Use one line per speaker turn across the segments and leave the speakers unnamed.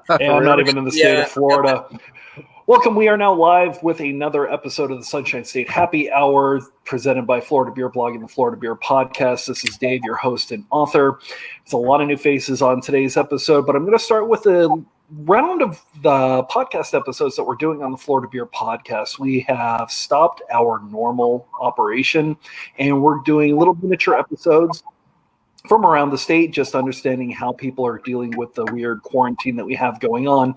And I'm not even in the state of Florida. Welcome. We are now live with another episode of the Sunshine State Happy Hour presented by Florida Beer Blog and the Florida Beer Podcast. This is Dave, your host and author. There's a lot of new faces on today's episode, but I'm going to start with a round of the podcast episodes that we're doing on the Florida Beer Podcast. We have stopped our normal operation, and we're doing little miniature episodes from around the state, just understanding how people are dealing with the weird quarantine that we have going on.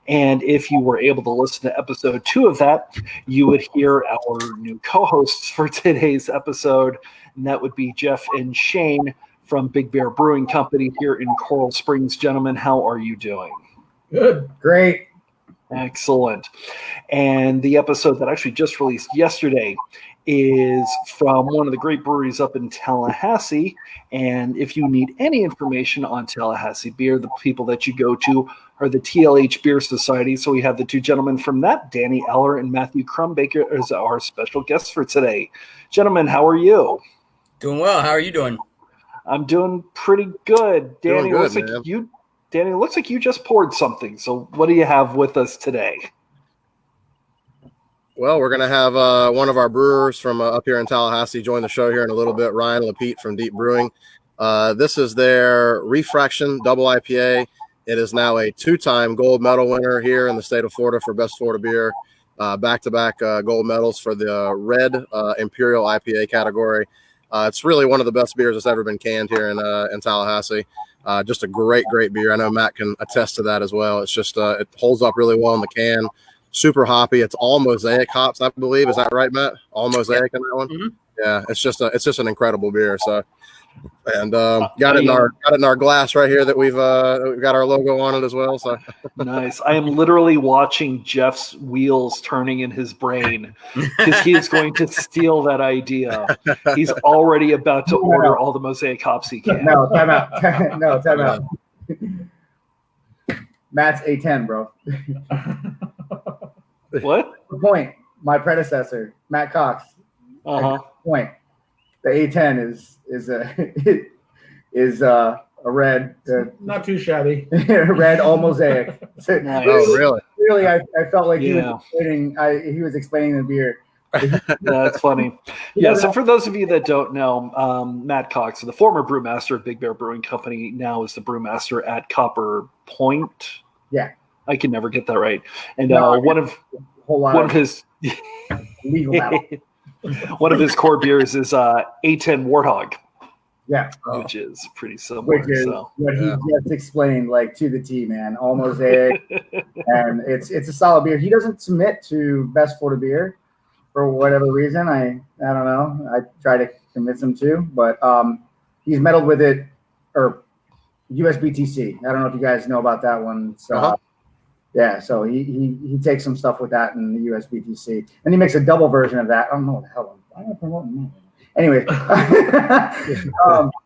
And if you were able to listen to episode 2 of that, you would hear our new co-hosts for today's episode, and that would be Jeff and Shane from Big Bear Brewing Company here in Coral Springs. Gentlemen, how are you doing?
Good. Great.
Excellent. And the episode that actually just released yesterday is from one of the great breweries up in Tallahassee. And if you need any information on Tallahassee beer, the people that you go to are the TLH Beer Society. So we have the two gentlemen from that, Danny Eller and Matthew Crumbaker, as our special guests for today. Gentlemen, how are you?
Doing well. How are you doing?
I'm doing pretty good. Danny,
good,
looks like you just poured something. So what do you have with us today?
Well, we're going to have one of our brewers from up here in Tallahassee join the show here in a little bit, Ryan LaPete from Deep Brewing. This is their Refraction Double IPA. It is now a 2-time gold medal winner here in the state of Florida for Best Florida Beer. Back-to-back gold medals for the Red Imperial IPA category. It's really one of the best beers that's ever been canned here in Tallahassee. Just a great beer. I know Matt can attest to that as well. It's just it holds up really well in the can. Super hoppy. It's all mosaic hops, I believe. Is that right, Matt? All mosaic in that one. Mm-hmm. Yeah, it's just an incredible beer. So, and got it in our glass right here that we've got our logo on it as well. So
nice. I am literally watching Jeff's wheels turning in his brain because he is going to steal that idea. He's already about to order all the mosaic hops he can.
No, time out. No, time out. Matt's A10, bro.
What?
The point. My predecessor, Matt Cox. Point. The A10 is a red.
Not too shabby.
Red, all mosaic.
Nice.
Oh, really?
Really, I felt like he was explaining the beer.
That's funny. Yeah, so for those of you that don't know, Matt Cox, the former brewmaster of Big Bear Brewing Company, now is the brewmaster at Copper Point.
Yeah.
I can never get that right. And one of his one of his core beers is A10 Warthog.
Yeah.
Which is pretty similar.
Which is what he just explained, like to the T, man. All mosaic. And it's a solid beer. He doesn't submit to Best Florida Beer for whatever reason. I don't know. I try to convince him to, but he's medaled with it, or USBTC. I don't know if you guys know about that one. So yeah, so he takes some stuff with that in the USBTC, and he makes a double version of that. I don't know what the hell I'm promoting that. Anyway,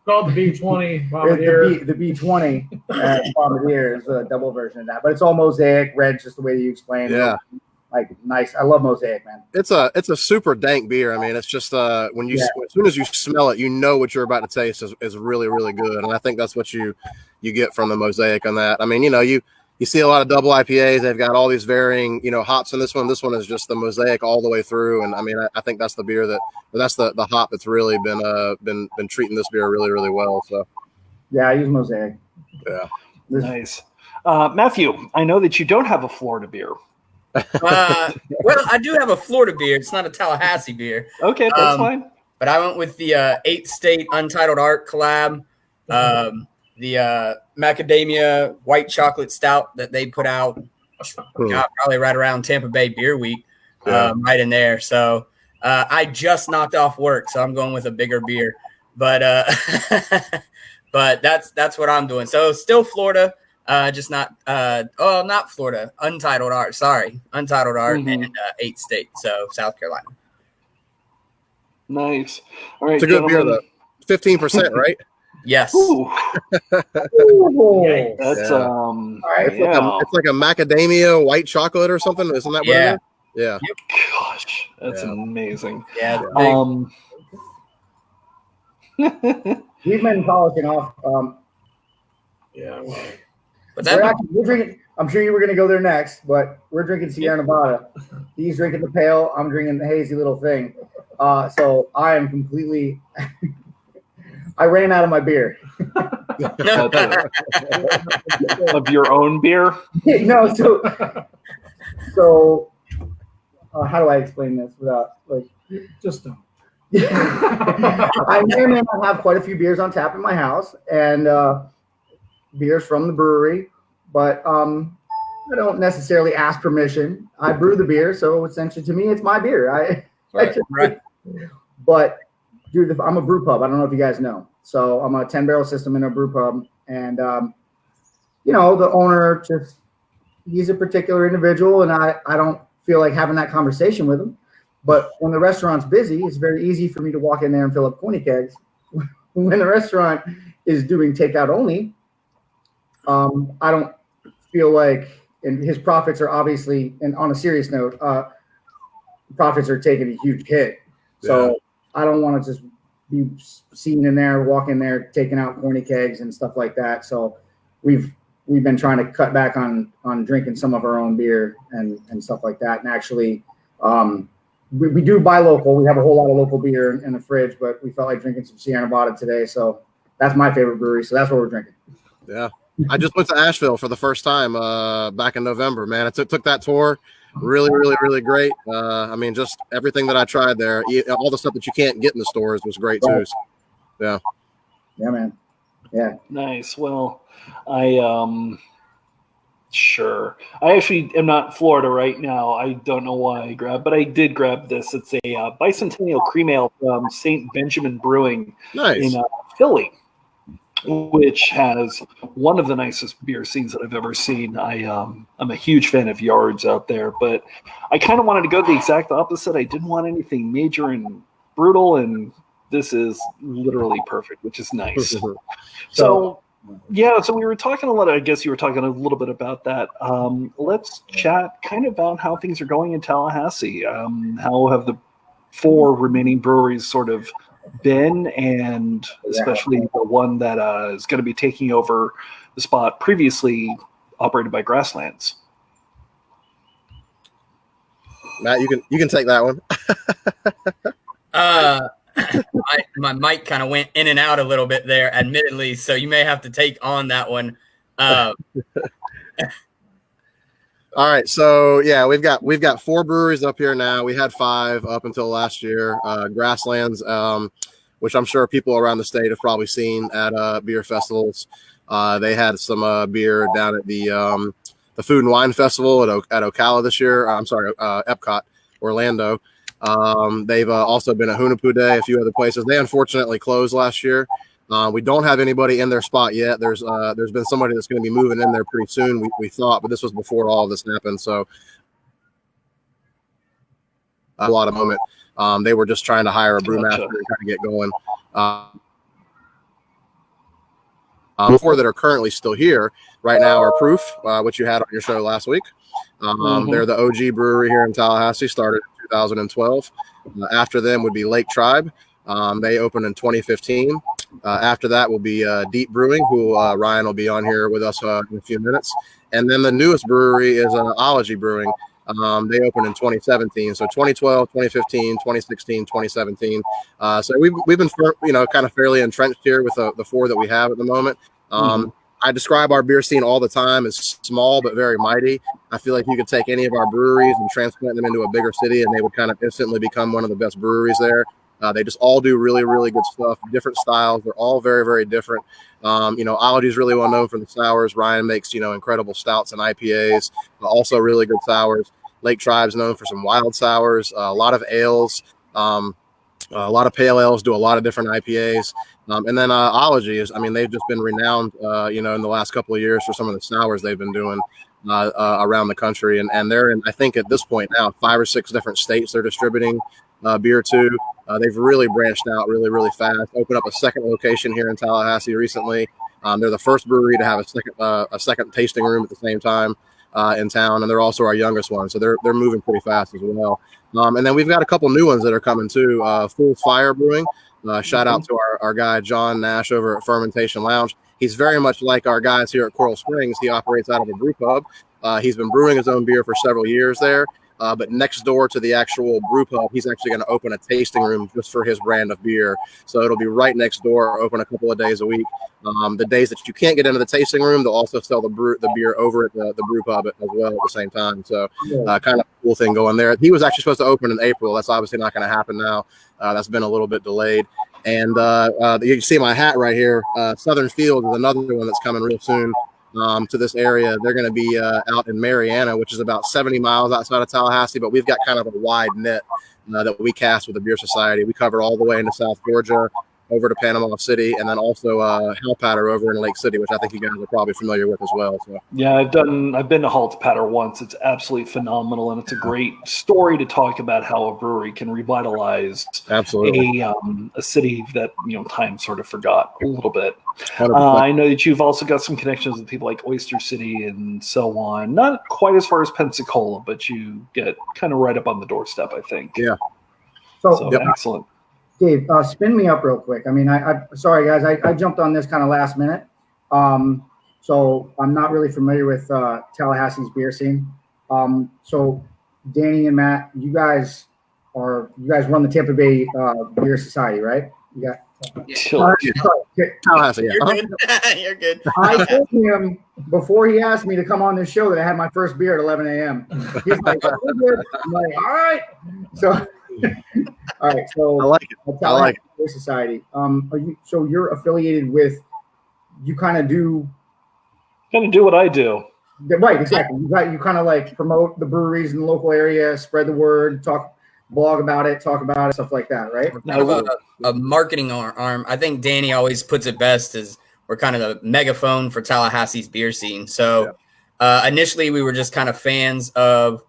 called the B20 Bombardier.
The B20 Bombardier is a double version of that, but it's all mosaic red, just the way you explained.
Yeah.
Like nice. I love mosaic, man.
It's a super dank beer. I mean, it's just as soon as you smell it, you know what you're about to taste is really, really good. And I think that's what you get from the mosaic on that. I mean, you see a lot of double IPAs. They've got all these varying, hops in this one. This one is just the mosaic all the way through. And I mean, I think that's the beer that's the hop that's really been treating this beer really, really well. So
yeah, I use mosaic.
Yeah.
Nice. Matthew, I know that you don't have a Florida beer.
Well, I do have a Florida beer. It's not a Tallahassee beer.
Okay, that's fine.
But I went with the 8-state Untitled Art collab, the macadamia white chocolate stout that they put out probably right around Tampa Bay Beer Week, right in there. So I just knocked off work, so I'm going with a bigger beer. But but that's what I'm doing. So still Florida. Just not Florida. Untitled Art. Sorry, Untitled Art and 8-state. So South Carolina.
Like All right,
it's a good beer though. 15%, right?
Yes.
Ooh.
That's
it's like a macadamia white chocolate or something. Isn't that what it is? Yeah.
Gosh, that's amazing.
Yeah.
We've been polishing off.
What's that?
We're drinking. I'm sure you were going to go there next, but we're drinking Sierra Nevada. He's drinking the pale. I'm drinking the hazy little thing. So I am completely. I ran out of my beer.
Of your own beer?
No, so how do I explain this without like
Just don't.
I may or may not have quite a few beers on tap in my house and beers from the brewery, but I don't necessarily ask permission. I brew the beer, so essentially to me, it's my beer.
Right.
But dude, I'm a brew pub. I don't know if you guys know. So I'm a 10-barrel system in a brew pub, and the owner he's a particular individual, and I don't feel like having that conversation with him. But when the restaurant's busy, it's very easy for me to walk in there and fill up 20 kegs. When the restaurant is doing takeout only, I don't feel like, and his profits are obviously, and on a serious note, profits are taking a huge hit. So I don't want to just be seen in there, walk in there, taking out 20 kegs and stuff like that. So we've been trying to cut back on drinking some of our own beer and stuff like that. And actually, we do buy local. We have a whole lot of local beer in the fridge, but we felt like drinking some Sierra Nevada today. So that's my favorite brewery. So that's what we're drinking.
Yeah. I just went to Asheville for the first time back in November, man. I took that tour. Really, really, really great. I mean, just everything that I tried there, all the stuff that you can't get in the stores was great too. So, yeah.
Yeah, man. Yeah.
Nice. Well, sure. I actually am not in Florida right now. I don't know why I grabbed, but I did grab this. It's a Bicentennial Cream Ale from St. Benjamin Brewing in Philly, which has one of the nicest beer scenes that I've ever seen. I'm a huge fan of yards out there, but I kind of wanted to go the exact opposite. I didn't want anything major and brutal, and this is literally perfect, which is nice. So we were talking a lot. I guess you were talking a little bit about that. Let's chat kind of about how things are going in Tallahassee. How have the 4 remaining breweries sort of been, and especially the one that is going to be taking over the spot previously operated by Grasslands?
Matt, you can take that one.
My mic kind of went in and out a little bit there, admittedly, so you may have to take on that one.
All right, so yeah, we've got 4 breweries up here now. We had 5 up until last year. Grasslands, which I'm sure people around the state have probably seen at beer festivals. They had some beer down at the Food and Wine Festival at Ocala this year. Epcot, Orlando. They've also been at Hunapoo Day, a few other places. They unfortunately closed last year. We don't have anybody in their spot yet. There's been somebody that's going to be moving in there pretty soon, we thought, but this was before all of this happened. So a lot of moment. They were just trying to hire a brewmaster and kind of get going. 4 that are currently still here right now are Proof, which you had on your show last week. They're the OG brewery here in Tallahassee, started in 2012. After them would be Lake Tribe. They opened in 2015. After that will be Deep Brewing, who Ryan will be on here with us in a few minutes. And then the newest brewery is Ology Brewing. They opened in 2017. So 2012, 2015, 2016, 2017. So we've been kind of fairly entrenched here with the 4 that we have at the moment. I describe our beer scene all the time as small but very mighty. I feel like you could take any of our breweries and transplant them into a bigger city, and they would kind of instantly become one of the best breweries there. They just all do really, really good stuff, different styles. They're all very, very different. Ology is really well known for the sours. Ryan makes, incredible stouts and IPAs, also really good sours. Lake Tribe's known for some wild sours, a lot of ales, a lot of pale ales, do a lot of different IPAs. And then Ology they've just been renowned, in the last couple of years for some of the sours they've been doing around the country. And they're in, I think at this point now, 5 or 6 different states they're distributing beer to. They've really branched out really, really fast. Opened up a second location here in Tallahassee recently. They're the first brewery to have a second tasting room at the same time in town, and they're also our youngest one. So they're moving pretty fast as well. And then we've got a couple new ones that are coming too. Full Fire Brewing. Shout out to our guy John Nash over at Fermentation Lounge. He's very much like our guys here at Coral Springs. He operates out of a brew pub. He's been brewing his own beer for several years there. But next door to the actual brew pub, he's actually going to open a tasting room just for his brand of beer. So it'll be right next door, open a couple of days a week. The days that you can't get into the tasting room, they'll also sell the beer over at the brew pub as well at the same time. So kind of a cool thing going there. He was actually supposed to open in April. That's obviously not going to happen now. That's been a little bit delayed. And you can see my hat right here. Southern Field is another one that's coming real soon. To this area. They're going to be out in Mariana, which is about 70 miles outside of Tallahassee, but we've got kind of a wide net that we cast with the Beer Society. We cover all the way into South Georgia, over to Panama City, and then also Halpatter over in Lake City, which I think you guys are probably familiar with as well. So.
Yeah, I've been to Halpatter once. It's absolutely phenomenal, and it's a great story to talk about how a brewery can revitalize
absolutely
a city that time sort of forgot a little bit. I know that you've also got some connections with people like Oyster City and so on. Not quite as far as Pensacola, but you get kind of right up on the doorstep, I think.
Yeah.
So
excellent.
Dave, spin me up real quick. I mean, I sorry guys, I jumped on this kind of last minute. So I'm not really familiar with Tallahassee's beer scene. So Danny and Matt, you guys run the Tampa Bay Beer Society, right? You got
Tallahassee.
You're good. You're good.
I told him before he asked me to come on this show that I had my first beer at 11 a.m. He's like, "Oh, good." I'm like, all right. So, all right. So
I like it. I like it.
Beer Society. So you're affiliated with? You kind of do
what I do.
Right. Exactly. You kind of like promote the breweries in the local area, spread the word, blog about it, talk about it, stuff like that, right?
Kind of a marketing arm. I think Danny always puts it best as we're kind of the megaphone for Tallahassee's beer scene. So initially we were just kind of fans of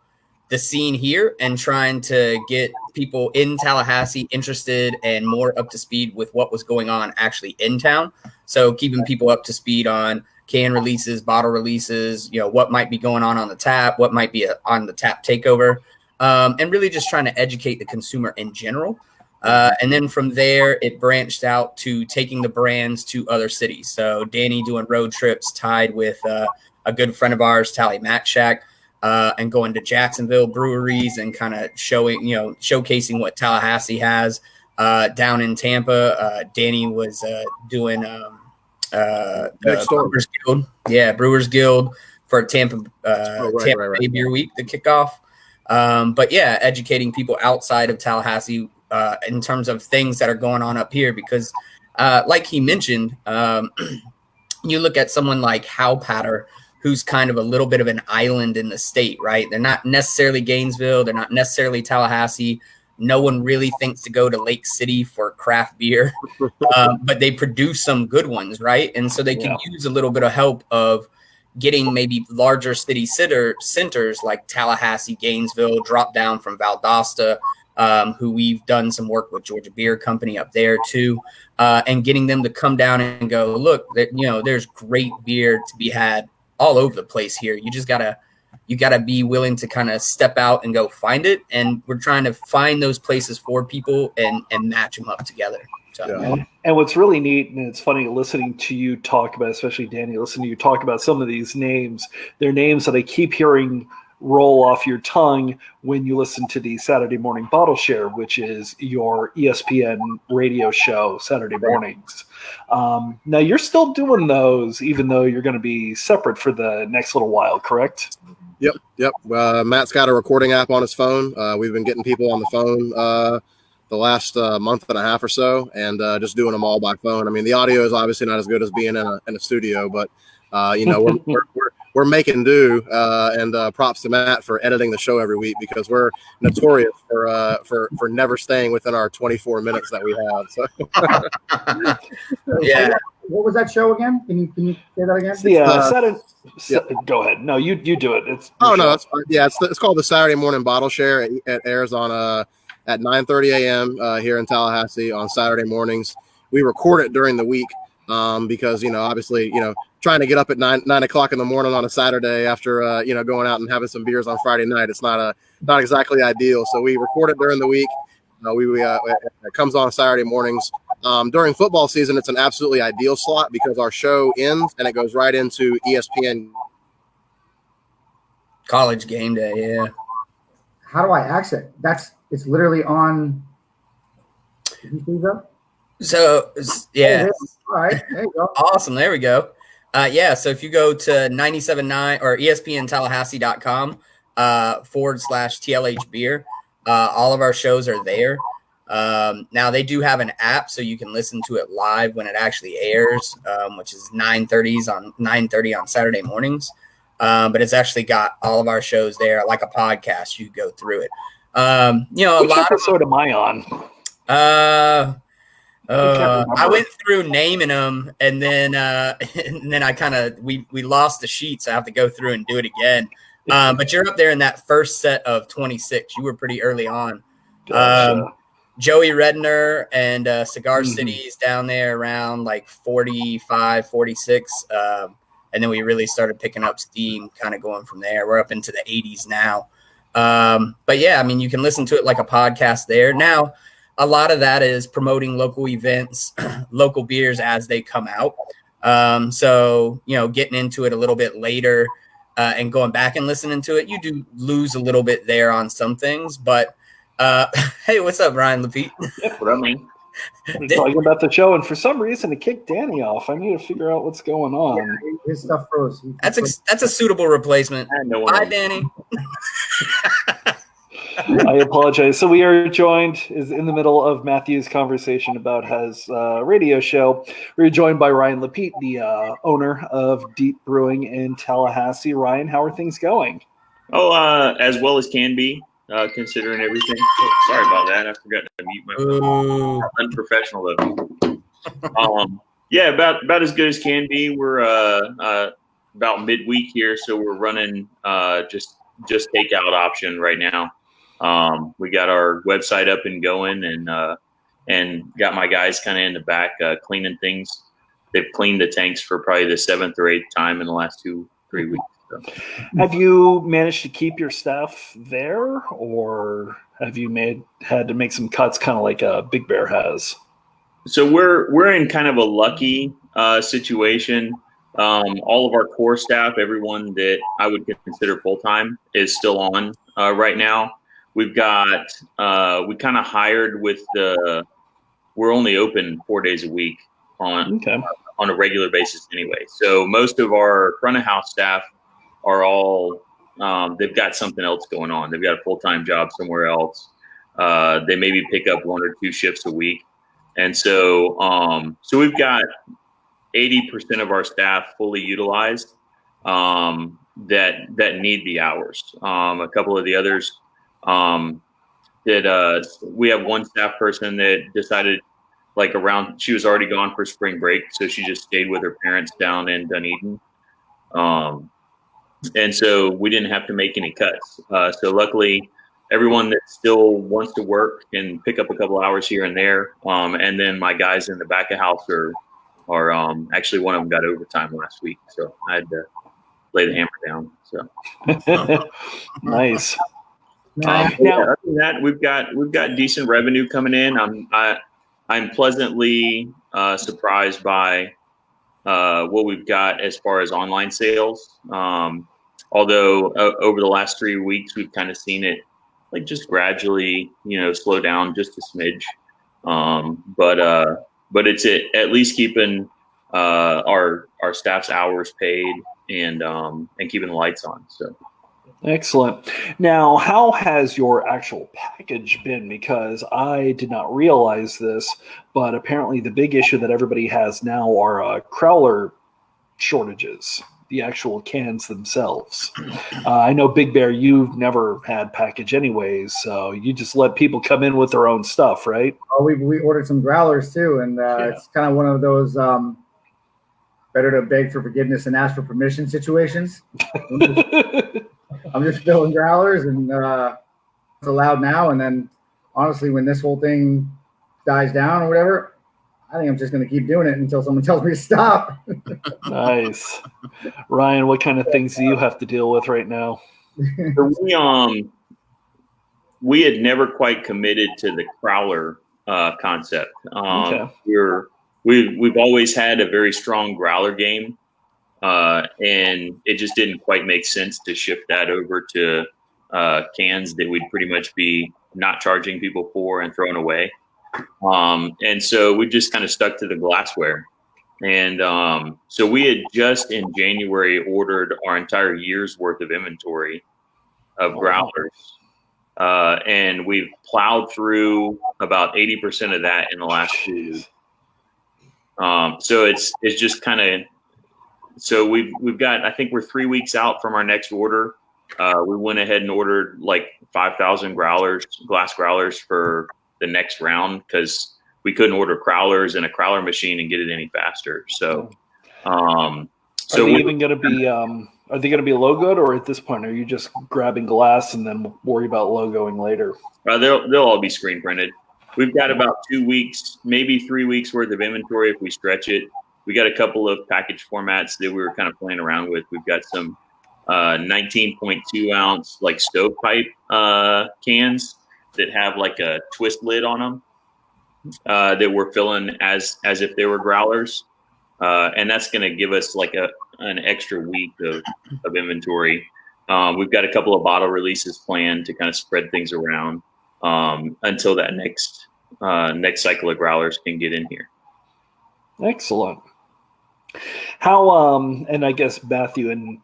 the scene here and trying to get people in Tallahassee interested and more up to speed with what was going on actually in town. So keeping people up to speed on can releases, bottle releases, what might be going on the tap, what might be on the tap takeover. And really just trying to educate the consumer in general. And then from there, it branched out to taking the brands to other cities. So Danny doing road trips tied with a good friend of ours, Tally Mac Shack, and going to Jacksonville breweries and kind of showcasing what Tallahassee has down in Tampa. Danny was doing the Brewers Guild. Yeah, Brewers Guild for Tampa Bay Beer Week, the kickoff. But yeah, educating people outside of Tallahassee in terms of things that are going on up here, because like he mentioned, you look at someone like Halpatter, who's kind of a little bit of an island in the state, right? They're not necessarily Gainesville. They're not necessarily Tallahassee. No one really thinks to go to Lake City for craft beer, but they produce some good ones, right? And so they can use a little bit of help of getting maybe larger city centers like Tallahassee, Gainesville, drop down from Valdosta, who we've done some work with Georgia Beer Company up there too, and getting them to come down and go, look, there's great beer to be had all over the place here. You just gotta be willing to kind of step out and go find it. And we're trying to find those places for people and match them up together. So.
And what's really neat, and it's funny listening to you talk about, especially Danny, listening to you talk about some of these names. They're names that I keep hearing roll off your tongue when you listen to the Saturday Morning Bottle Share, which is your ESPN radio show Saturday mornings. Now you're still doing those, even though you're going to be separate for the next little while, correct?
Yep. Matt's got a recording app on his phone. We've been getting people on the phone the last month and a half or so, and just doing them all by phone. I mean, the audio is obviously not as good as being in a studio, but we're making do. And props to Matt for editing the show every week, because we're notorious for never staying within our 24 minutes that we have. So.
Yeah.
What was that show again? Can you say that again?
Saturday. Go ahead. No, you do it. It's called the Saturday Morning Bottle Share. It airs on at 9:30 a.m. Here in Tallahassee on Saturday mornings. We record it during the week because obviously trying to get up at 9 o'clock in the morning on a Saturday after going out and having some beers on Friday night. It's not exactly ideal. So we record it during the week. It comes on Saturday mornings.
During football season, it's an absolutely ideal slot because our show ends and it goes right into ESPN.
College game day, yeah.
How do I access it? It's literally on. Did you see that?
So, yeah.
All right, there you go.
Awesome. There we go. So if you go to 97.9 or ESPNTallahassee.com /TLH Beer, all of our shows are there. Now they do have an app, so you can listen to it live when it actually airs, which is 9:30 on Saturday mornings. But it's actually got all of our shows there, like a podcast. You go through it.
Which episode am I on?
I went through naming them, and then I kind of we lost the sheet, so I have to go through and do it again. But you're up there in that first set of 26. You were pretty early on.
Gotcha.
Joey Redner and Cigar City's down there around like 45, 46. And then we really started picking up steam, kind of going from there. We're up into the 80s now. But yeah, I mean, you can listen to it like a podcast there. Now, a lot of that is promoting local events, local beers as they come out. So, getting into it a little bit later and going back and listening to it, you do lose a little bit there on some things. But hey, what's up, Ryan LaPete?
Yeah, what I mean.
I'm talking about the show, and for some reason, it kicked Danny off. I need to figure out what's going on.
Yeah, his stuff froze.
That's a suitable replacement. Bye, Danny.
I apologize. So we are joined is in the middle of Matthew's conversation about his radio show. We're joined by Ryan LaPete, the owner of Deep Brewing in Tallahassee. Ryan, how are things going?
Oh, as well as can be, considering everything. Oh, sorry about that. I forgot to mute my phone. Unprofessional though. Yeah, about as good as can be. We're about midweek here, so we're running just takeout option right now. We got our website up and going, and got my guys kind of in the back cleaning things. They've cleaned the tanks for probably the 7th or 8th time in the last 2-3 weeks. So.
Have you managed to keep your staff there, or have you had to make some cuts, kind of like Big Bear has?
So we're in kind of a lucky situation. All of our core staff, everyone that I would consider full time, is still on right now. We've got we kind of hired with we're only open 4 days a week on a regular basis anyway. So most of our front of house staff are all they've got something else going on. They've got a full time job somewhere else. They maybe pick up 1 or 2 shifts a week, and so we've got 80% of our staff fully utilized that need the hours. A couple of the others. We have one staff person that decided she was already gone for spring break. So she just stayed with her parents down in Dunedin. And so we didn't have to make any cuts. So luckily everyone that still wants to work can pick up a couple hours here and there. And then my guys in the back of house are actually one of them got overtime last week. So I had to lay the hammer down. So
nice.
Other than that, we've got decent revenue coming in. I'm pleasantly surprised by what we've got as far as online sales. Although over the last 3 weeks, we've kind of seen it just gradually, slow down just a smidge. But it's at least keeping our staff's hours paid and keeping the lights on. So.
Excellent. Now, how has your actual package been? Because I did not realize this, but apparently the big issue that everybody has now are crowler shortages, the actual cans themselves. I know, Big Bear, you've never had package anyways, so you just let people come in with their own stuff, right?
Oh, we ordered some growlers too, and it's kind of one of those better to beg for forgiveness and ask for permission situations. I'm just filling growlers, and it's allowed now. And then, honestly, when this whole thing dies down or whatever, I think I'm just going to keep doing it until someone tells me to stop.
Nice. Ryan, what kind of things do you have to deal with right now?
We had never quite committed to the crowler concept.
Okay.
We've always had a very strong growler game, and it just didn't quite make sense to shift that over to cans that we'd pretty much be not charging people for and throwing away. And so we just kind of stuck to the glassware. And so we had just in January ordered our entire year's worth of inventory of growlers. And we've plowed through about 80% of that in the last 2 weeks. So it's just kind of, so we've got, I think we're 3 weeks out from our next order. We went ahead and ordered like 5,000 glass growlers for the next round because we couldn't order crowlers and a crowler machine and get it any faster. So,
are they even going to be? Are they going to be logoed, or at this point, are you just grabbing glass and then worry about logoing later?
They'll all be screen printed. We've got about 2 weeks, maybe 3 weeks worth of inventory if we stretch it. We got a couple of package formats that we were kind of playing around with. We've got some 19.2 ounce like stovepipe cans that have like a twist lid on them that we're filling as if they were growlers, and that's going to give us like an extra week of inventory. We've got a couple of bottle releases planned to kind of spread things around until that next cycle of growlers can get in here.
Excellent. How and I guess Matthew and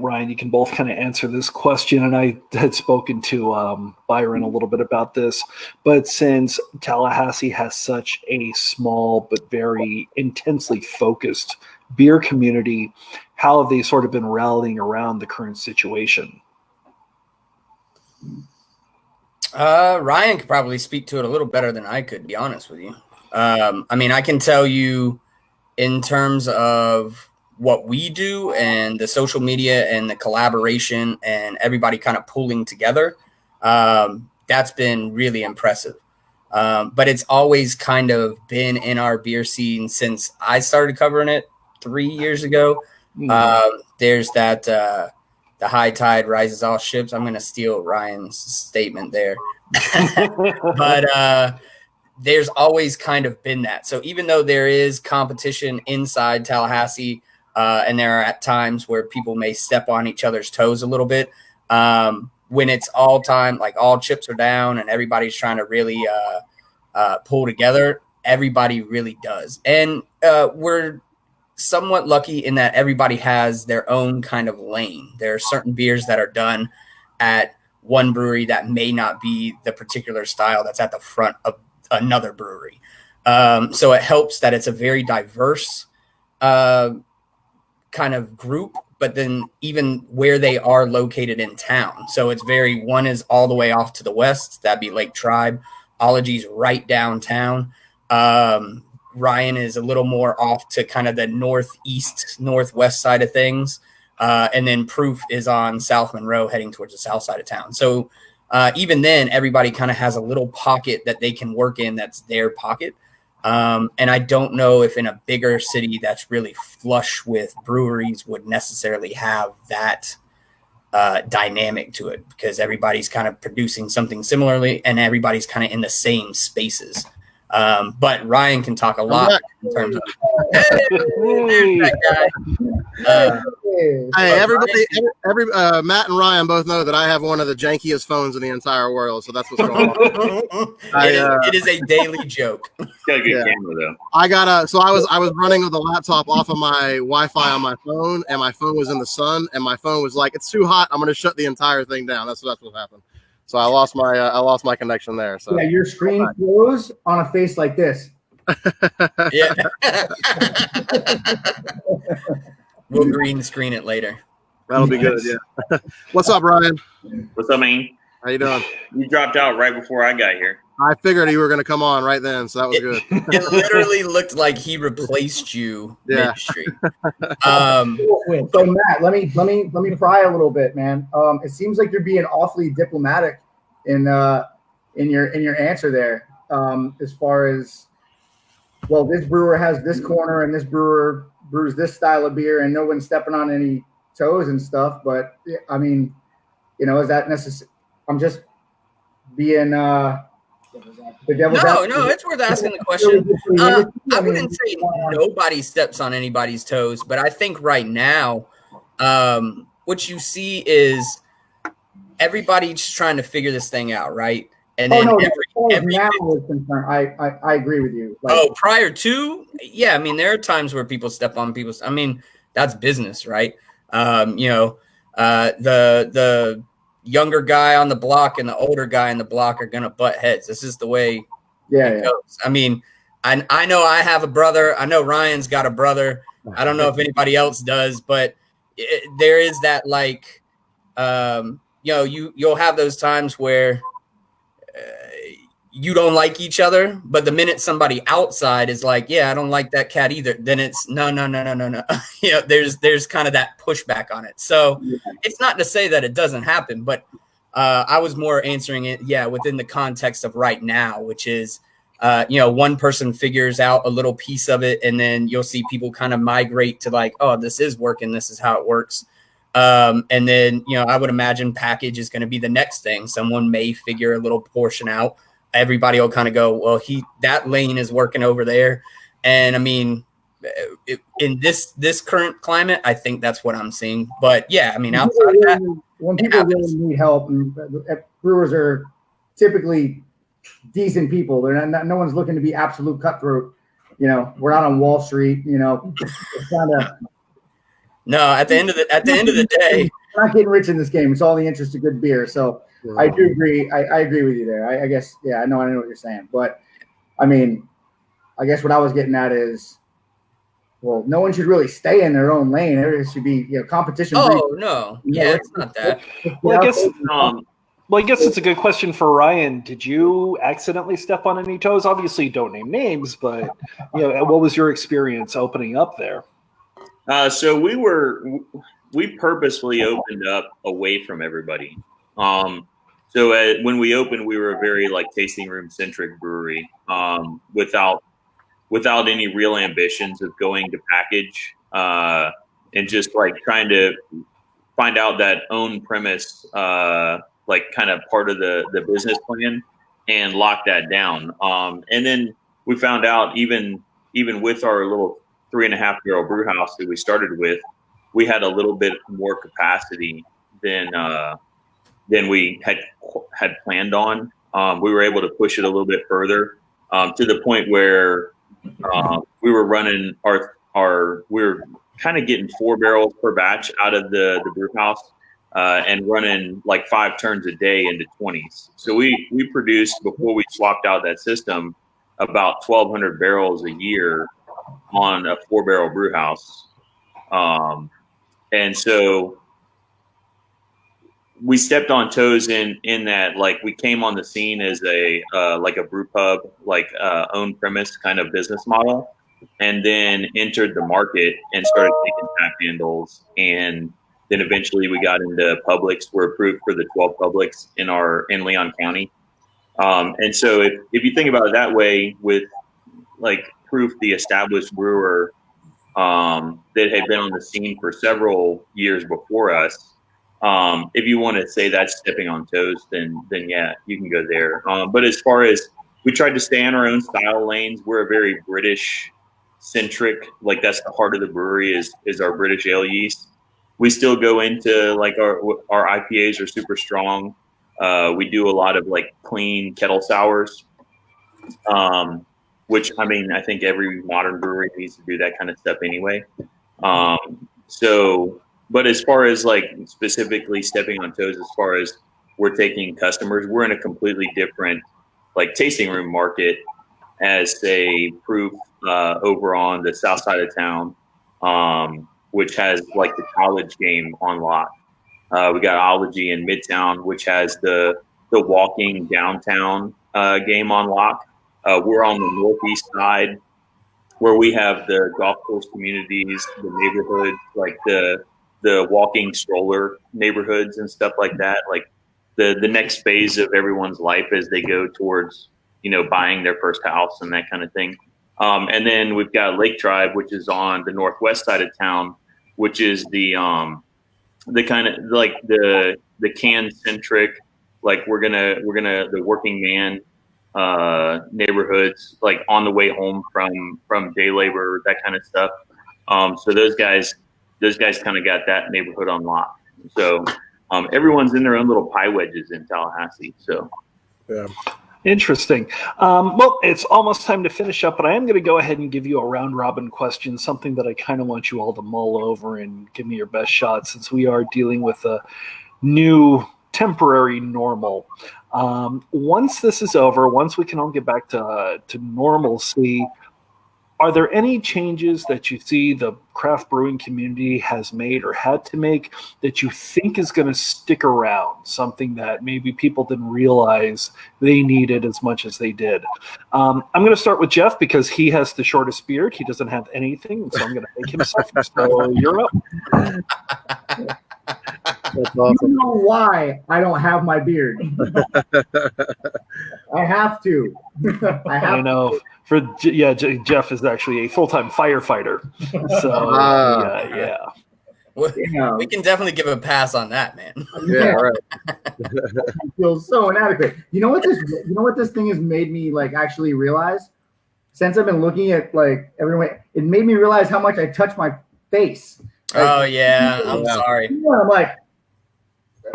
Ryan, you can both kind of answer this question, and I had spoken to Byron a little bit about this, but since Tallahassee has such a small but very intensely focused beer community, how have they sort of been rallying around the current situation?
Ryan could probably speak to it a little better than I could, be honest with you. I mean, I can tell you in terms of what we do and the social media and the collaboration and everybody kind of pulling together, that's been really impressive. But it's always kind of been in our beer scene since I started covering it 3 years ago. There's that the high tide rises all ships. I'm going to steal Ryan's statement there. But there's always kind of been that. So even though there is competition inside Tallahassee, and there are at times where people may step on each other's toes a little bit, when it's all time, like all chips are down and everybody's trying to really pull together, everybody really does. And we're somewhat lucky in that everybody has their own kind of lane. There are certain beers that are done at one brewery that may not be the particular style that's at the front of another brewery. So it helps that it's a very diverse kind of group, but then even where they are located in town. So it's one is all the way off to the west. That'd be Lake Tribe. Ology's right downtown. Ryan is a little more off to kind of the northeast, northwest side of things. And then Proof is on South Monroe heading towards the south side of town. So even then, everybody kind of has a little pocket that they can work in that's their pocket. And I don't know if in a bigger city that's really flush with breweries would necessarily have that dynamic to it, because everybody's kind of producing something similarly and everybody's kind of in the same spaces. But Ryan can talk a lot in terms of
everybody, Matt and Ryan both know that I have one of the jankiest phones in the entire world, so that's what's going on.
It is a daily joke.
Got a good camera though.
I was running with the laptop off of my Wi-Fi on my phone, and my phone was in the sun, and my phone was like, "It's too hot. I'm going to shut the entire thing down." That's what happened. So I lost my connection there. So
yeah, your screen froze on a face like this.
Yeah. We'll green screen it later.
That'll be good. Yeah. What's up, Ryan?
What's up, man?
How you doing?
You dropped out right before I got here.
I figured you were going to come on right then, so that was good.
It literally looked like he replaced you mid-stream.
So Matt, let me pry a little bit, man. It seems like you're being awfully diplomatic in your answer there. As far as, well, this brewer has this corner and this brewer brews this style of beer, and no one's stepping on any toes and stuff. But I mean, is that necessary? I'm just being
No, it's worth asking the question. I wouldn't say nobody steps on anybody's toes, but I think right now, what you see is everybody's trying to figure this thing out, right? And then
now is concerned. I agree with you.
Prior to, yeah, I mean, there are times where people step on people's. I mean, that's business, right? The younger guy on the block and the older guy on the block are gonna butt heads. This is the way it goes. I mean, I know I have a brother. I know Ryan's got a brother. I don't know if anybody else does, but there is that you'll have those times where you don't like each other, but the minute somebody outside is like, yeah, I don't like that cat either, then it's no. There's kind of that pushback on it. So it's not to say that it doesn't happen, but I was more answering it, within the context of right now, which is, one person figures out a little piece of it, and then you'll see people kind of migrate to like, oh, this is working. This is how it works. And then, I would imagine package is going to be the next thing. Someone may figure a little portion out. Everybody will kind of go, well, that lane is working over there. And I mean, in this current climate, I think that's what I'm seeing. But yeah, I mean, outside of that,
when people really need help, and brewers are typically decent people. They're not, no one's looking to be absolute cutthroat. We're not on Wall Street. It's kind of.
No, at the end of the day,
we're not getting rich in this game. It's all the interest of good beer. So I do agree. I agree with you there. I guess, I know what you're saying. But I mean, I guess what I was getting at is, well, no one should really stay in their own lane. There should be, competition.
Oh, no. Yeah, it's not that.
Well, I guess it's a good question for Ryan. Did you accidentally step on any toes? Obviously, don't name names, but what was your experience opening up there?
So we purposefully opened up away from everybody. When we opened, we were a very tasting room centric brewery, without any real ambitions of going to package, and just trying to find out that own premise, kind of part of the business plan, and lock that down. And then we found out even with our little 3.5-year-old brew house that we started with, we had a little bit more capacity than we had planned on. We were able to push it a little bit further, to the point where we were running we were kind of getting 4 barrels per batch out of the brew house, and running 5 turns a day into 20s. So we produced, before we swapped out that system, about 1,200 barrels a year on a 4-barrel brew house. And so we stepped on toes in that, we came on the scene as a brew pub, own premise kind of business model, and then entered the market and started taking tap handles. And then eventually we got into Publix. We're approved for the 12 Publix in Leon County. And so if you think about it that way, with Proof, the established brewer, that had been on the scene for several years before us, if you want to say that's stepping on toes, then yeah, you can go there. But as far as, we tried to stay in our own style lanes. We're a very British centric, that's the heart of the brewery is our British ale yeast. We still go into our IPAs are super strong. We do a lot of clean kettle sours, which, I mean, I think every modern brewery needs to do that kind of stuff anyway. But as far as specifically stepping on toes, as far as we're taking customers, we're in a completely different tasting room market as a Proof over on the south side of town, which has the college game on lock. We got Ology in Midtown, which has the walking downtown game on lock. We're on the northeast side, where we have the golf course communities, the neighborhoods, the walking stroller neighborhoods and stuff like that. The next phase of everyone's life as they go towards, buying their first house and that kind of thing. And then we've got Lake Tribe, which is on the northwest side of town, which is the kind of the can centric, we're gonna the working man neighborhoods, like on the way home from day labor, that kind of stuff. So those guys kind of got that neighborhood on lock. So everyone's in their own little pie wedges in Tallahassee. So
Yeah.
Interesting. Well, it's almost time to finish up, but I am going to go ahead and give you a round robin question, something that I kind of want you all to mull over and give me your best shot, since we are dealing with a new temporary normal. Once this is over, once we can all get back to normalcy, are there any changes that you see the craft brewing community has made or had to make that you think is going to stick around, something that maybe people didn't realize they needed as much as they did? I'm going to start with Jeff because he has the shortest beard. He doesn't have anything, so I'm going to make him suffer. So you're up.
That's awesome.
You know why I don't have my beard? I have to.
I know. Jeff is actually a full-time firefighter. So yeah.
We can definitely give a pass on that, man.
Yeah, right.
I feel so inadequate. You know what this thing has made me like actually realize? Since I've been looking at like everyone, it made me realize how much I touch my face. Like,
Oh yeah, I'm sorry.
I'm like,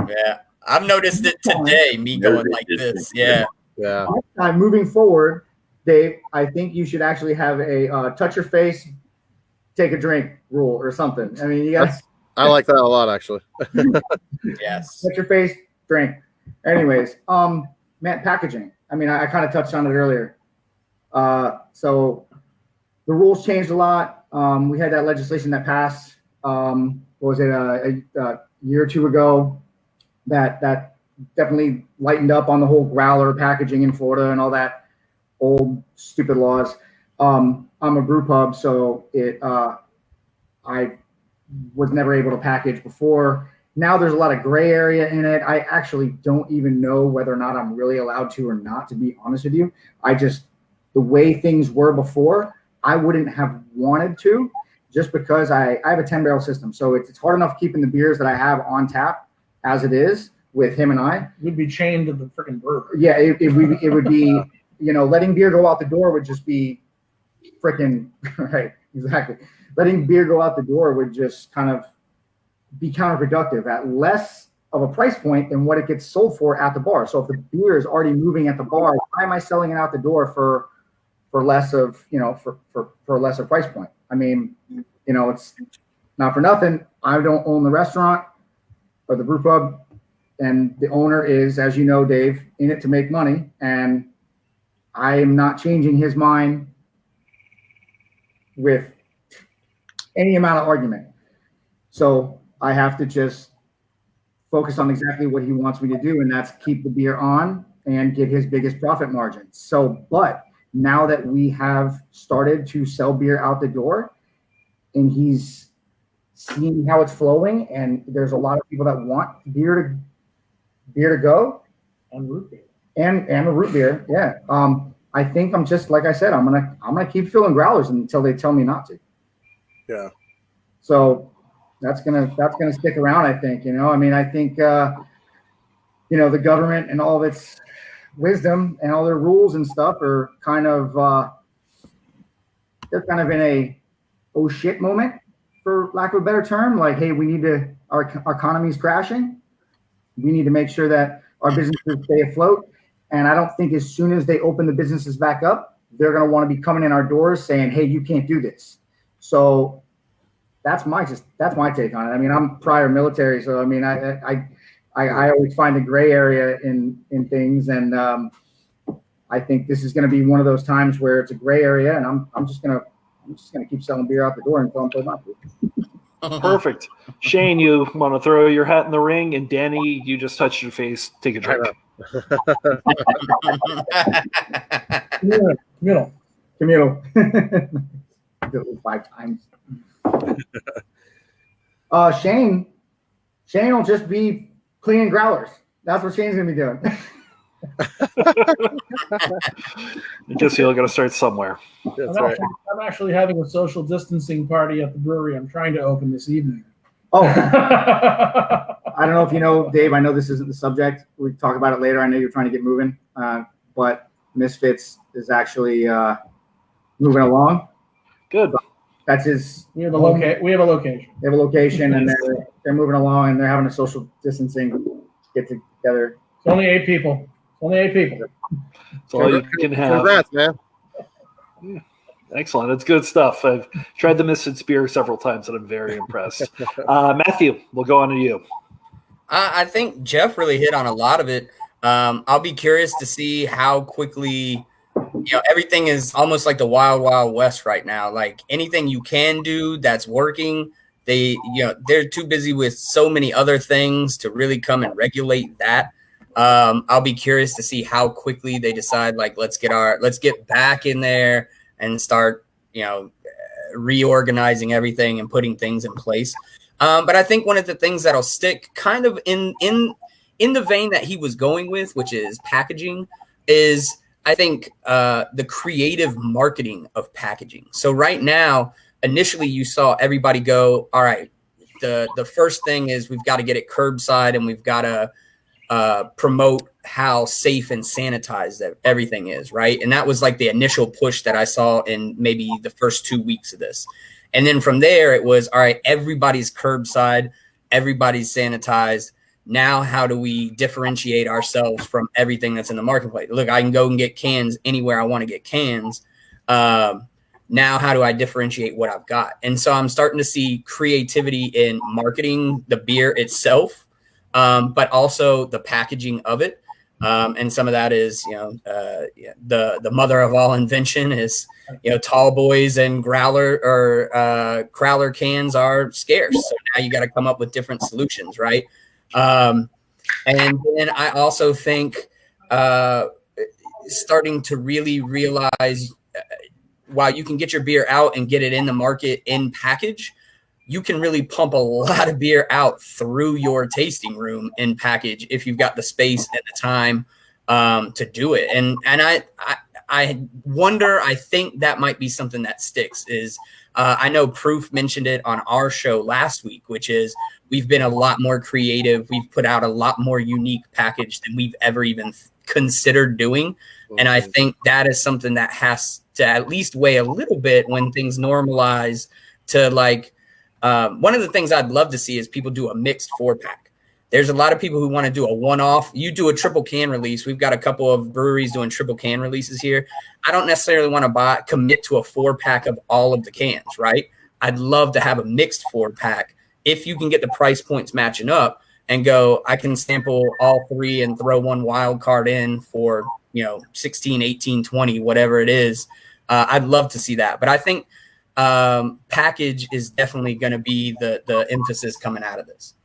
Yeah, I've noticed it today. Me going like this. Yeah.
Yeah.
Moving forward, Dave, I think you should actually have a touch your face, take a drink rule or something. I mean, you got.
I like that a lot, actually.
Yes.
Touch your face, drink. Anyways, man, packaging. I mean, I kind of touched on it earlier. So the rules changed a lot. We had that legislation that passed. What was it, a year or two ago? That definitely lightened up on the whole growler packaging in Florida and all that old stupid laws. I'm a brew pub, so I was never able to package before. Now there's a lot of gray area in it. I actually don't even know whether or not I'm really allowed to or not, to be honest with you. The way things were before, I wouldn't have wanted to, just because I have a 10-barrel system. So it's hard enough keeping the beers that I have on tap as it is with him and I.
We'd be chained to the freaking brewery.
Yeah, it would be, letting beer go out the door would just be freaking, right, exactly. Letting beer go out the door would just kind of be counterproductive at less of a price point than what it gets sold for at the bar. So if the beer is already moving at the bar, why am I selling it out the door for less of, for a lesser price point? I mean, it's not for nothing. I don't own the restaurant or the brew pub, and the owner is, as you know, Dave, in it to make money, and I am not changing his mind with any amount of argument. So I have to just focus on exactly what he wants me to do, and that's keep the beer on and get his biggest profit margin. So, but now that we have started to sell beer out the door and he's seeing how it's flowing, and there's a lot of people that want beer to go,
And root beer.
and a root beer. Yeah. I think I'm just, like I said, I'm gonna keep filling growlers until they tell me not to.
Yeah.
So that's gonna stick around, I think. I mean, I think the government and all of its wisdom and all their rules and stuff are kind of they're kind of in a oh shit moment, for lack of a better term. Like, hey, our economy's crashing. We need to make sure that our businesses stay afloat. And I don't think as soon as they open the businesses back up, they're going to want to be coming in our doors saying, hey, you can't do this. So that's my take on it. I mean, I'm prior military, so I mean, I always find the gray area in things, and I think this is going to be one of those times where it's a gray area, and I'm just gonna keep selling beer out the door until I'm told not to.
Perfect. Shane, you want to throw your hat in the ring, and Danny, you just touched your face. Take a drink.
Camilo. Do it 5 times. Shane will just be cleaning growlers. That's what Shane's gonna be doing.
I guess you're going to start somewhere.
That's right.
I'm actually having a social distancing party at the brewery I'm trying to open this evening.
Oh, I don't know if you know, Dave. I know this isn't the subject. We can talk about it later. I know you're trying to get moving, but Misfits is actually moving along.
Good.
That's his.
We have a location.
They have a location, and they're moving along, and they're having a social distancing get together.
It's only 8 people.
That's all you can have.
Congrats, man.
Excellent. It's good stuff. I've tried the Misfits beer several times, and I'm very impressed. Matthew, we'll go on to you.
I think Jeff really hit on a lot of it. I'll be curious to see how quickly, everything is almost like the wild, wild west right now. Like anything you can do that's working, they're too busy with so many other things to really come and regulate that. I'll be curious to see how quickly they decide, like, let's get back in there and start, reorganizing everything and putting things in place. But I think one of the things that'll stick kind of in the vein that he was going with, which is packaging, is I think the creative marketing of packaging. So right now, initially you saw everybody go, all right, the first thing is we've got to get it curbside and we've got to promote how safe and sanitized that everything is, right? And that was like the initial push that I saw in maybe the first 2 weeks of this. And then from there, it was, all right, everybody's curbside, everybody's sanitized. Now, how do we differentiate ourselves from everything that's in the marketplace? Look, I can go and get cans anywhere I want to get cans. Now, how do I differentiate what I've got? And so I'm starting to see creativity in marketing the beer itself, but also the packaging of it. And some of that is, the mother of all invention is, tall boys and growler or crowler cans are scarce. So now you got to come up with different solutions, right? And then I also think starting to really realize while you can get your beer out and get it in the market in package, you can really pump a lot of beer out through your tasting room in package if you've got the space and the time to do it. And I wonder, I think that might be something that sticks is I know Proof mentioned it on our show last week, which is we've been a lot more creative. We've put out a lot more unique package than we've ever even considered doing. Mm-hmm. And I think that is something that has to at least weigh a little bit when things normalize to one of the things I'd love to see is people do a mixed 4-pack. There's a lot of people who want to do a one-off. You do a triple can release. We've got a couple of breweries doing triple can releases here. I don't necessarily want to commit to a 4-pack of all of the cans, right? I'd love to have a mixed 4-pack if you can get the price points matching up and go, I can sample all 3 and throw one wild card in for, 16, 18, 20, whatever it is. I'd love to see that. But I think package is definitely going to be the emphasis coming out of this.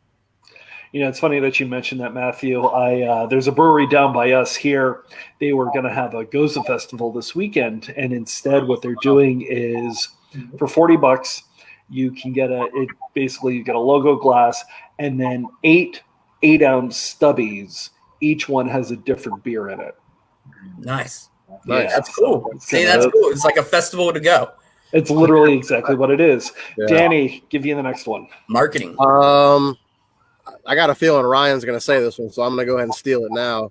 It's funny that you mentioned that, Matthew. There's a brewery down by us here. They were going to have a Goza festival this weekend, and instead what they're doing is for $40, you can get you get a logo glass and then 8 8-ounce stubbies. Each one has a different beer in it.
Nice.
Yeah,
that's cool. That's cool. It's like a festival to go.
It's literally exactly what it is.
Yeah.
Danny, give you the next one.
Marketing.
I got a feeling Ryan's going to say this one, so I'm going to go ahead and steal it now.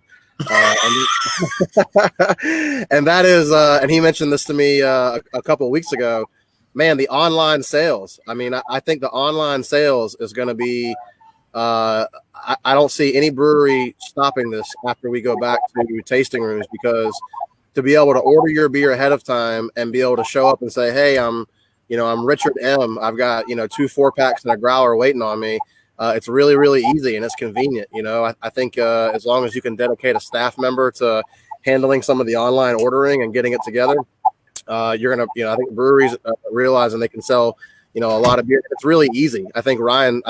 And that is, and he mentioned this to me a couple of weeks ago. Man, the online sales. I mean, I think the online sales is going to be. I don't see any brewery stopping this after we go back to tasting rooms, because to be able to order your beer ahead of time and be able to show up and say, "Hey, I'm Richard M. I've got 2 4-packs and a growler waiting on me." It's really, really easy and it's convenient. I think as long as you can dedicate a staff member to handling some of the online ordering and getting it together, you're going to, I think breweries realizing they can sell, a lot of beer. It's really easy. I think Ryan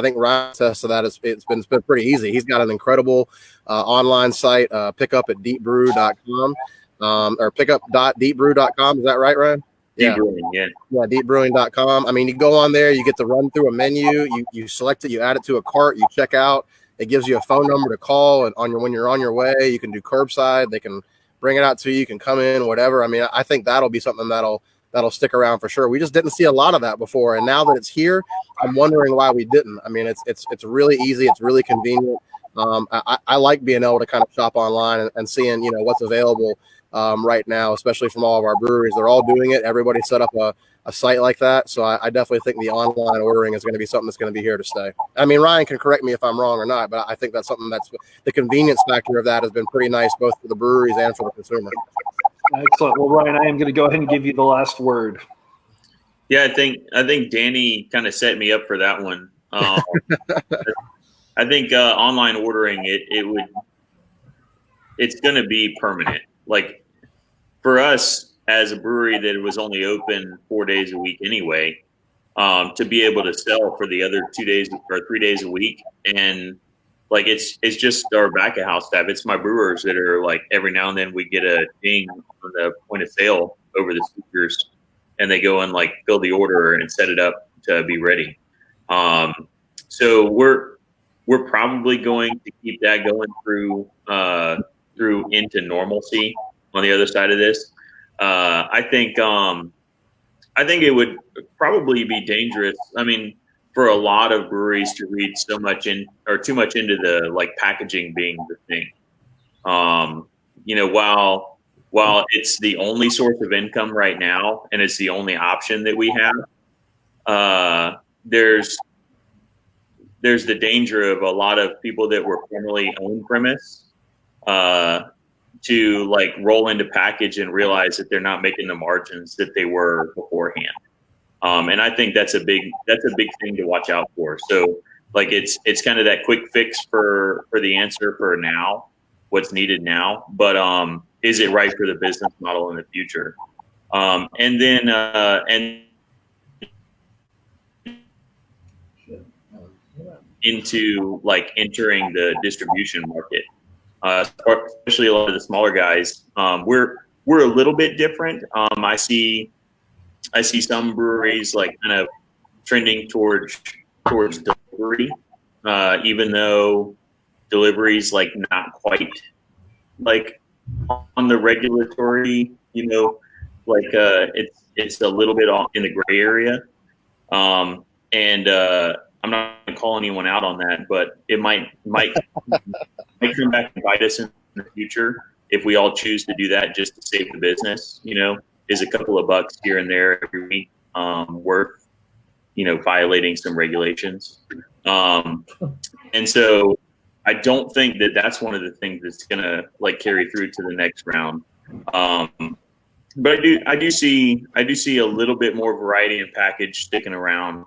says to that. It's been pretty easy. He's got an incredible online site, pickup at deepbrew.com or pickup.deepbrew.com. Is that right, Ryan?
Deep Brewing, yeah,
deepbrewing.com. I mean, you go on there, you get to run through a menu, you select it, you add it to a cart, you check out. It gives you a phone number to call, and when you're on your way, you can do curbside. They can bring it out to you. You can come in, whatever. I mean, I think that'll be something that'll stick around for sure. We just didn't see a lot of that before, and now that it's here, I'm wondering why we didn't. I mean, it's really easy, it's really convenient. I like being able to kind of shop online and seeing, what's available right now, especially from all of our breweries. They're all doing it. Everybody set up a site like that. So I definitely think the online ordering is going to be something that's going to be here to stay. I mean, Ryan can correct me if I'm wrong or not, but I think that's something that's the convenience factor of that has been pretty nice, both for the breweries and for the consumer.
Excellent. Well, Ryan, I am going to go ahead and give you the last word.
Yeah, I think Danny kind of set me up for that one. I think online ordering it's going to be permanent. Like for us as a brewery that was only open 4 days a week anyway, to be able to sell for the other 2 days or 3 days a week, and like it's just our back of house staff. It's my brewers that are like every now and then we get a ding on the point of sale over the speakers, and they go and like fill the order and set it up to be ready. So we're probably going to keep that going through into normalcy on the other side of this. I think it would probably be dangerous. I mean, for a lot of breweries to read too much into the like packaging being the thing. While it's the only source of income right now and it's the only option that we have, there's the danger of a lot of people that were formerly on premise to like roll into package and realize that they're not making the margins that they were beforehand. And I think that's a big thing to watch out for. So like it's kind of that quick fix for the answer for now, what's needed now, but is it right for the business model in the future? And into like entering the distribution market, especially a lot of the smaller guys. We're a little bit different. I see some breweries like kind of trending towards delivery, even though delivery's like not quite like on the regulatory, it's a little bit in the gray area. I'm not going to call anyone out on that, but it might come back and bite us in the future if we all choose to do that just to save the business. Is a couple of bucks here and there every week worth, violating some regulations. And so I don't think that that's one of the things that's going to like carry through to the next round. But I do see a little bit more variety in package sticking around,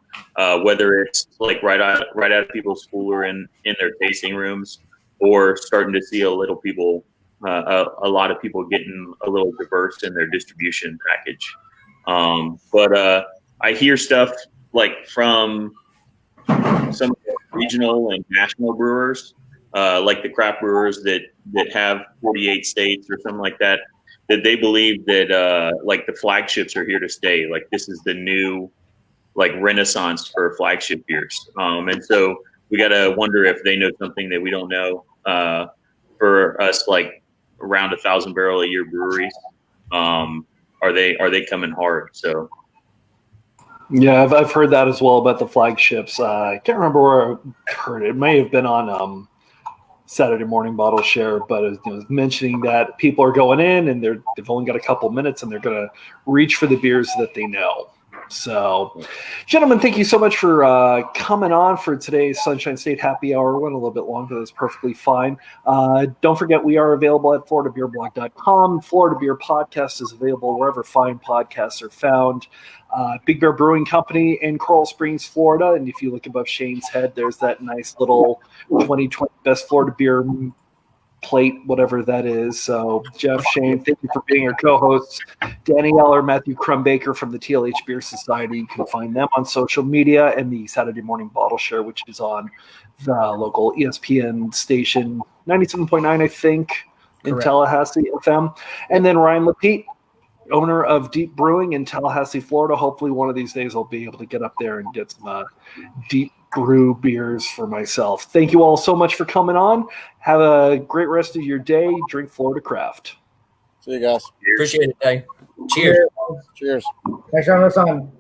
whether it's like right out of people's cooler in their tasting rooms, or starting to see a lot of people getting a little diverse in their distribution package. But I hear stuff like from some regional and national brewers, like the craft brewers that have 48 states or something like that, that they believe that like the flagships are here to stay. Like this is the new like renaissance for flagship beers. And so we got to wonder if they know something that we don't know. For us, like around 1,000 barrel a year breweries, are they coming hard? So
yeah, I've heard that as well about the flagships. I can't remember where I heard it. It may have been on Saturday Morning Bottle Share, but it was mentioning that people are going in and they've only got a couple minutes and they're going to reach for the beers that they know. So, gentlemen, thank you so much for coming on for today's Sunshine State Happy Hour. Went a little bit longer. That's perfectly fine. Don't forget, we are available at floridabeerblog.com. Florida Beer Podcast is available wherever fine podcasts are found. Big Bear Brewing Company in Coral Springs, Florida. And if you look above Shane's head, there's that nice little 2020 Best Florida Beer plate, whatever that is. So, Jeff, Shane, thank you for being our co-hosts. Danny Eller, Matthew Crumbaker from the TLH Beer Society. You can find them on social media, and the Saturday Morning Bottle Share, which is on the local ESPN station, 97.9, I think, in
Correct.
Tallahassee FM. And then Ryan LaPete, owner of Deep Brewing in Tallahassee, Florida. Hopefully one of these days I'll be able to get up there and get some deep brew beers for myself. Thank you all so much for coming on. Have a great rest of your day. Drink Florida Craft.
See you guys.
Appreciate it, Dave. Cheers.
Cheers.
Thanks for having us on.